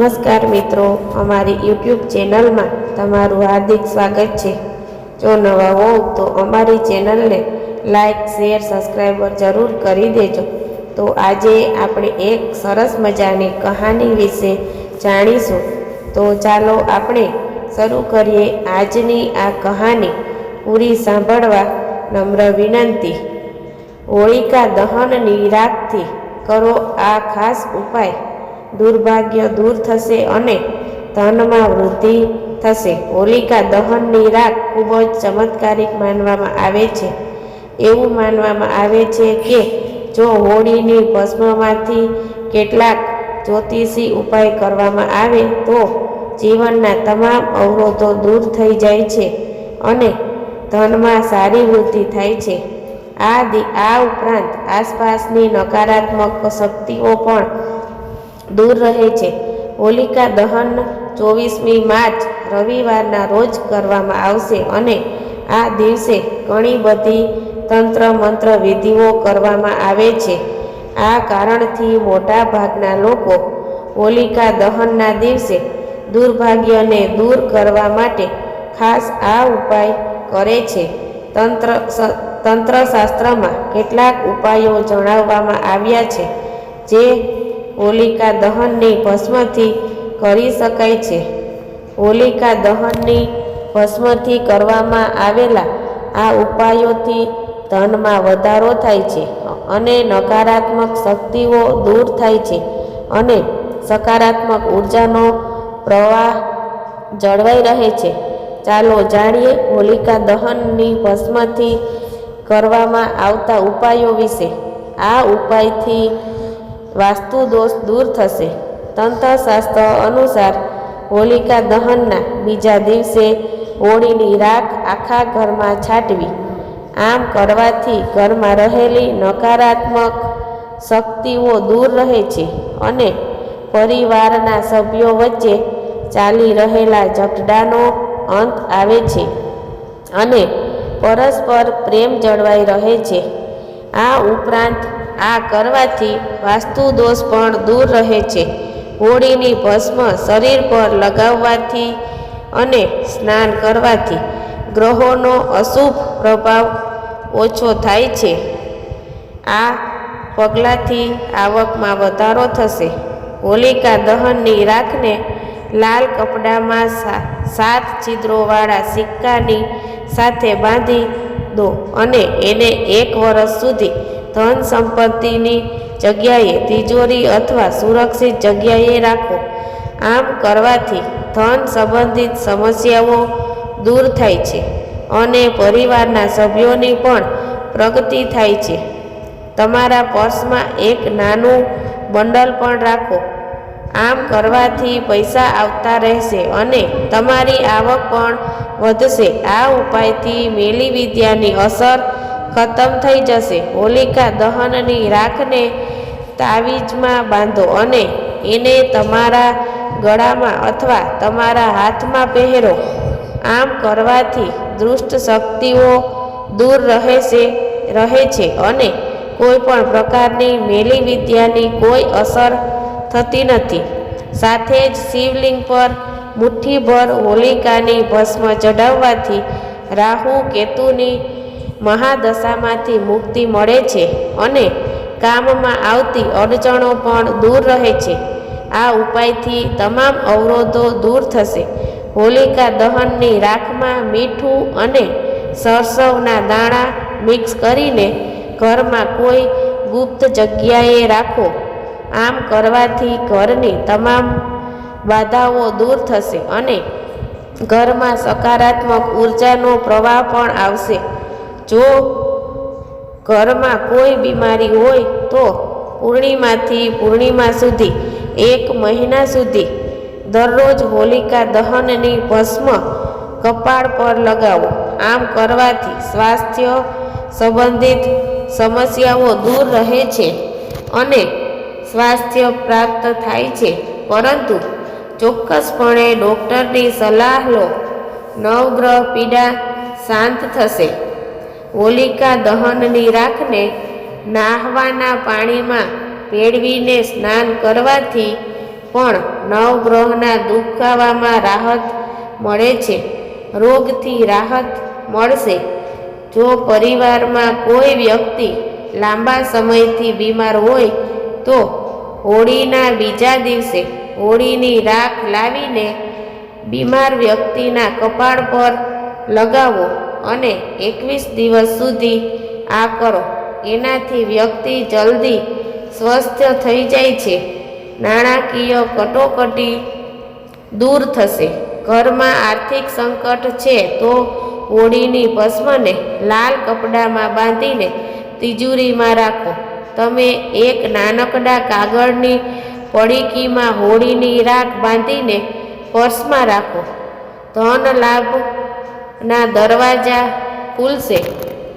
નમસ્કાર મિત્રો, અમારી યુટ્યુબ ચેનલમાં તમારું હાર્દિક સ્વાગત છે। જો નવા હોવ તો અમારી ચેનલને લાઈક, શેર, સબસ્ક્રાઈબર જરૂર કરી દેજો। તો આજે આપણે એક સરસ મજાની કહાની વિશે જાણીશું। તો ચાલો આપણે શરૂ કરીએ આજની આ કહાની। પૂરી સાંભળવા નમ્ર વિનંતી। હોળિકા દહનની રાતથી કરો આ ખાસ ઉપાય, દુર્ભાગ્ય દૂર થશે અને ધનમાં વૃદ્ધિ થશે। હોલિકા દહનની રાત ખૂબ જ ચમત્કારિક માનવામાં આવે છે। એવું માનવામાં આવે છે કે જો હોળીની ભસ્મમાંથી કેટલાક જ્યોતિષી ઉપાય કરવામાં આવે તો જીવનના તમામ અવરોધો દૂર થઈ જાય છે અને ધનમાં સારી વૃદ્ધિ થાય છે। આ ઉપરાંત આસપાસની નકારાત્મક શક્તિઓ પણ દૂર રહે છે। હોલિકા દહન 24મી માર્ચ રવિવારના રોજ કરવામાં આવશે અને આ દિવસે ઘણી બધી તંત્ર મંત્ર વિધિઓ કરવામાં આવે છે। આ કારણથી મોટા ભાગના લોકો હોલિકા દહનના દિવસે દુર્ભાગ્યને દૂર કરવા માટે ખાસ આ ઉપાય કરે છે। તંત્રશાસ્ત્રમાં કેટલાક ઉપાયો જણાવવામાં આવ્યા છે જે હોલિકા દહનની ભસ્મથી કરી શકાય છે। હોલિકા દહનની ભસ્મથી કરવામાં આવેલા આ ઉપાયોથી ધનમાં વધારો થાય છે અને નકારાત્મક શક્તિઓ દૂર થાય છે અને સકારાત્મક ઉર્જાનો પ્રવાહ જળવાઈ રહે છે। ચાલો જાણીએ હોલિકા દહનની ભસ્મથી કરવામાં આવતા ઉપાયો વિશે। આ ઉપાયથી વાસ્તુ દોષ દૂર થશે। તંત્રશાસ્ત્ર અનુસાર હોલિકા દહનના બીજા દિવસે હોળીની રાખ આખા ઘરમાં છાંટવી। આમ કરવાથી ઘરમાં રહેલી નકારાત્મક શક્તિઓ દૂર રહે છે અને પરિવારના સભ્યો વચ્ચે ચાલી રહેલા ઝઘડાનો અંત આવે છે અને પરસ્પર પ્રેમ જળવાઈ રહે છે। આ ઉપરાંત આ કરવાથી વાસ્તુ દોષ પણ દૂર રહે છે। હોળીની ભસ્મ શરીર પર લગાવવાથી અને સ્નાન કરવાથી ગ્રહોનો અશુભ પ્રભાવ ઓછો થાય છે। આ પગલાંથી આવકમાં વધારો થશે। હોલિકા દહનની રાખને લાલ કપડામાં 7 છિદ્રોવાળા સિક્કાની સાથે બાંધી દો અને એને 1 વર્ષ સુધી ધન સંપત્તિની જગ્યાએ તિજોરી અથવા સુરક્ષિત જગ્યાએ રાખો। આમ કરવાથી ધન સંબંધિત સમસ્યાઓ દૂર થાય છે અને પરિવારના સભ્યોની પણ પ્રગતિ થાય છે। તમારા પર્સમાં એક નાનું બંડલ પણ રાખો। આમ કરવાથી પૈસા આવતા રહેશે અને તમારી આવક પણ વધશે। આ ઉપાયથી મેલી વિદ્યાની અસર ખતમ થઈ જશે। હોલિકા દહનની રાખને તાવીજમાં બાંધો અને એને તમારા ગળામાં અથવા તમારા હાથમાં પહેરો। આમ કરવાથી દુષ્ટ શક્તિઓ દૂર રહે છે અને કોઈ પણ પ્રકારની મેલી વિદ્યાની કોઈ અસર થતી નથી। સાથે જ શિવલિંગ પર મુઠ્ઠીભર હોલિકાની ભસ્મ ચડાવવાથી રાહુ કેતુની મહાદશામાંથી મુક્તિ મળે છે અને કામમાં આવતી અડચણો પણ દૂર રહે છે। આ ઉપાયથી તમામ અવરોધો દૂર થશે। હોલિકા દહનની રાખમાં મીઠું અને સરસવના દાણા મિક્સ કરીને ઘરમાં કોઈ ગુપ્ત જગ્યાએ રાખો। આમ કરવાથી ઘરની તમામ બાધાઓ દૂર થશે અને ઘરમાં સકારાત્મક ઉર્જાનો પ્રવાહ પણ આવશે। જો ઘરમાં કોઈ બીમારી હોય તો પૂર્ણિમાથી પૂર્ણિમા સુધી 1 મહિના સુધી દરરોજ હોલિકા દહનની ભસ્મ કપાળ પર લગાવો। આમ કરવાથી સ્વાસ્થ્ય સંબંધિત સમસ્યાઓ દૂર રહે છે અને સ્વાસ્થ્ય પ્રાપ્ત થાય છે, પરંતુ ચોક્કસપણે ડૉક્ટરની સલાહ લો। નવગ્રહ પીડા શાંત થશે। હોલિકા દહનની રાખને નાહવાના પાણીમાં ભેળવીને સ્નાન કરવાથી પણ નવગ્રહના દુખાવામાં રાહત મળે છે. રોગથી રાહત મળશે. જો પરિવારમાં કોઈ વ્યક્તિ લાંબા સમયથી બીમાર હોય તો હોળીના બીજા દિવસે હોળીની રાખ લાવીને બીમાર વ્યક્તિના કપાળ પર લગાવો અને 21 દિવસ સુધી આ કરો. એનાથી વ્યક્તિ જલ્દી સ્વસ્થ થઈ જાય છે. નાણાકીય કટોકટી દૂર થશે. ઘરમાં આર્થિક સંકટ છે તો હોળીની ભસ્મને લાલ કપડામાં બાંધીને તિજોરીમાં રાખો. તમે એક નાનકડા કાગળની પડીકીમાં હોળીની રાખ બાંધીને પર્સમાં રાખો. ધન લાભના દરવાજા ખુલશે.